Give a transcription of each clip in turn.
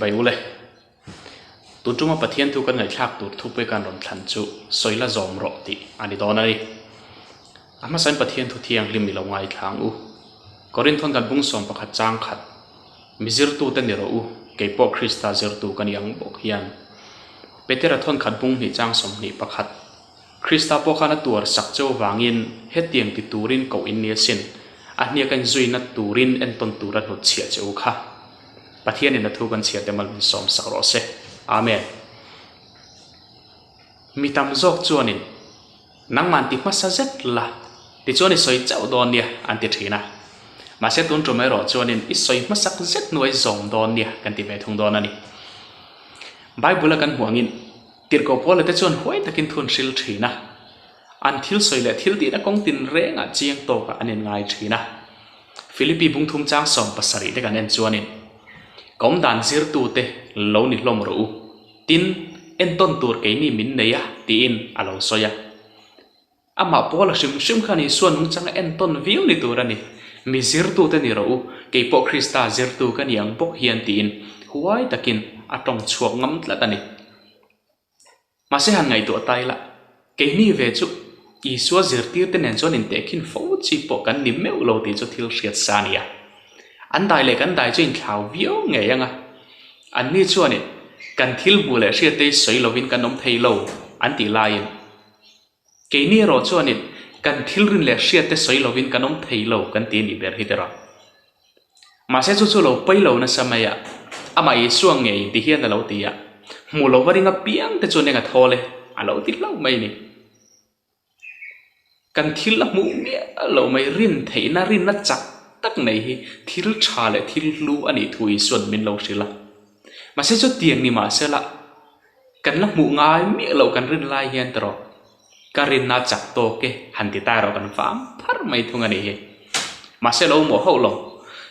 bay ule tu cuma pathian tu kan ngai thak tu Thupui kan ron thlan chu soila zawm rawh ti ani dona ni ama san pathian thu thiang lim mi lo ngai thlang u korin thon kan bung som pakhat chang khat mizir tu te ni ro u keipo Krista zir tu kan yang bok hian petera thon khat bung ni chang som ni pakhat Krista po khana tur sak chau wangin hetiang ti turin ko in nia sin ahnia kan zuina turin en ton turan hot chia chau kha pathian in thu kan chia te mal som sak ro se amen mi tam zok chuanin nang man ti ma sa zet la ti chuani soi chau don nia an ti thina ma se tun tro mai ro chuanin i soi ma sak zet nuai zom don nia kan ti ve thung don ani bible kan huangin tir ko pole te chuan huai takin thun sil thina an thil soi le thil ti na kong tin renga chiang to ka anin ngai thina Philippi bung thum chang som pasari te kan en chuanin kom dan zir tu te lo ni hlom ro u tin en ton tur ke ni min neya ti in alo soya ama pola sim khani suan hung chang en ton view ni turani mi zir tu te ni ro u ke po Krista zir tu kan yang bok hian ti in huai takin atong chuak ngam tla tani ma se han ngai to tai la ke ni ve chu i suwa zir tir te nen chuan in te khin fo chi po kan ni meu lo ti chu thil riat sania an dai le kan dai chu in thlau view nge yanga an ni chuan in kan thil mu le riat te soi lovin kan nom thei lo an ti lain ke ni ro chuan in kan thil rin le riat te soi lovin kan nom thei lo kan ti ni ber hitera ma se chu lo pai lo na samaya ama i suang nge ti hian lo ti ya mu lo waringa piang te chu ne nga thole alo ti lo mai ni kan thil la mu me alo mai rin thei na rin na chak tak nei hi thil tha le thil lu ani thui suan min lo sila ma se chu tiang ni ma se la kan la mu ngai mi lo kan rin lai hian tro ka rin na chak to ke han ti ta ro kan fam phar mai thung ani he ma se lo mo ho lo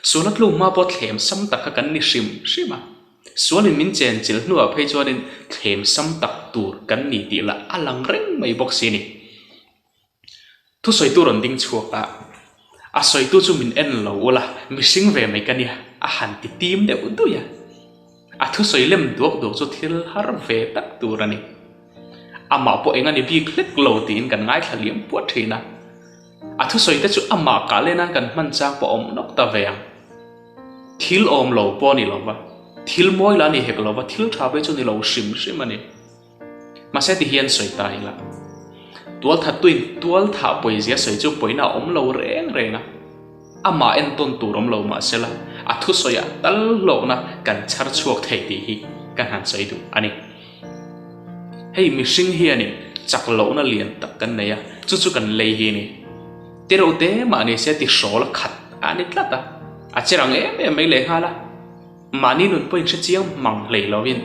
sulat lu ma po thlem sam tak kan ni shima sualin min chen chil nuwa phei chuanin thlem sam tak tur kan ni ti la alang reng mai bok sini thu soi tu ron ding chuaka a soi tu chu min en lo la mi sing ve mai kania a han ti tim de u ya a thu soi lem duak chu thil har ve tak turani ama po engani bi khlek lo tin kan ngai thaliam po thina a thu soi te chu ama ka lena kan man chang po om nok ta ve thil om lo po ni lo ba thil moi la ni hek lo ba thil tha be chu ni lo sim ani ma se ti hian soi tai la tual tha tuin tual tha poi zia soi chu poina om lo renga ama en ton tur om lo ma sela a thu soya tal lo na kan char chuak thei ti hi kan han soi du ani hei mi sing hi ani chak lo na lian tak kan neya chu kan lei hi ni tero te ma ni se ti sol khat ani tlata a cherang em mai le hala mani nun point se chiang mang lei lovin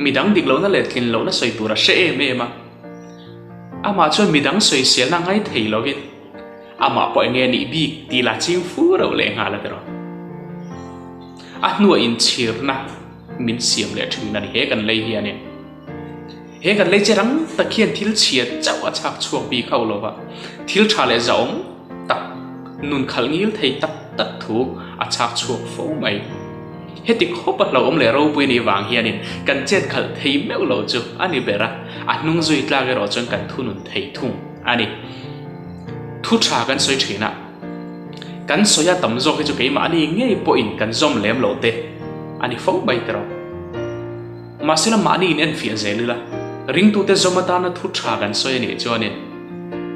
midang dik lo na le thin lo na soi tura se ma ama chuan midang soi sel na ngai thei lovin ama po nge ni bi ti la chim fu ro le nga la tero a nuwa in chir na min siam le thing na ni he kan lei hi ani he kan lei cherang takhian thil chiat chau a chak chuak bi khau lova thil tha le zawm tak nun khal ngil thei tak thu a chak chuak fo mai heti khopa lo om le ro pui ni wang hianin kan chet khal thei meu lo chu ani bera anung zui tla ge ro chon kan thunun thei thung ani thu tha kan soi thina kan soya tam zo ke chu ke ma ani nge po in kan zom lem lo te ani fo bai tro ma sela ma ni in en fia zelila ring tu te zomata na thu tha kan soi ni chuanin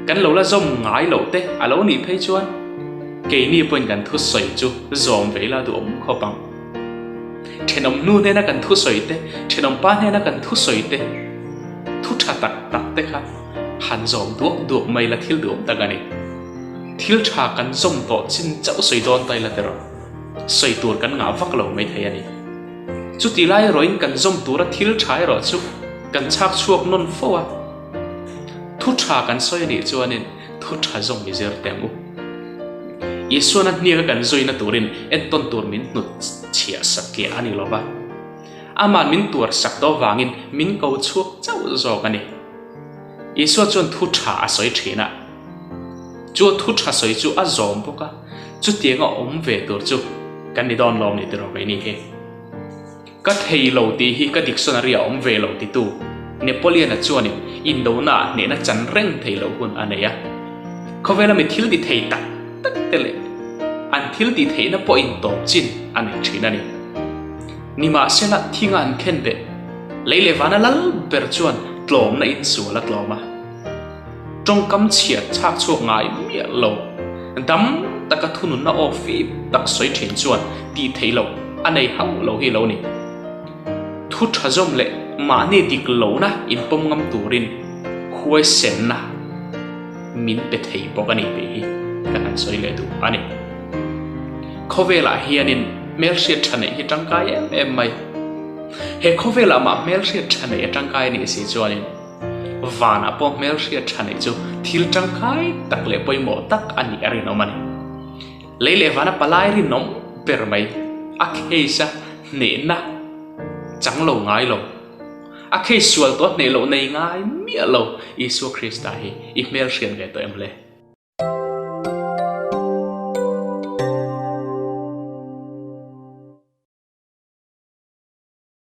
kan lo la zom ngai lo te alo ni phei chuan ke ni point kan thu soi chu zom veila du om khopang thenom nu ne na kan thu soi te thenom pa ne na kan thu soi te thu tha tak te kha han zom duak mai la thil duam ta gani thil tha kan zom to chin chau soi don tai la tero soi tur kan nga vak lo mai thei ani chu ti lai roin kan zom tura thil thai ro chu kan chak chuak non fowa thu tha kan soi ni chuanin thu tha zom mi zer temu Yesuana niya kan zoina turin en ton tur min nut chia sakya ani loba aman min tur sakto wangin min ko chuak chau zo kani Yesu chon thu tha asoi thina chu thu tha soi chu a zom boka chu tianga om ve tur chu kan ni don lom ni tero mai ni he các thầy lâu tí hi các dictionary ông về lâu tí tu Napoleon là chuan in đâu na nè na chăn reng thầy lâu hun anh ấy có vẻ là mình thiếu đi thầy tắc tắc thế lệ anh thiếu đi thầy na po in top chin anh ấy chỉ nani ni mà sẽ là thiên anh khen bệ lấy lệ vana lal ber chuan tlom na in sủa là tlom mà trong cắm chia chạc chuộc ngài miệng lâu đắm ta cả thun na offi đặc soi trên chuan đi thầy lâu anh ấy hăng lâu hi lâu nè thu trả zoom lệ mà nè đi lâu na in pom ngam turin khuay sen na min be thei bok ani be hi kan an soi le tu ani khovela hianin melsia thane hi tangkai em mai he khovela ma melsia thane tangkai ni si chuanin vana po melsia thane chu thil tangkai tak le poimo tak ani ari no mani leile vana palai ri nom per mai akheisa ne na chang lo ngai lo akhe sual to ne lo nei ngai mi lo Isu Krista hi i melsia ve to em le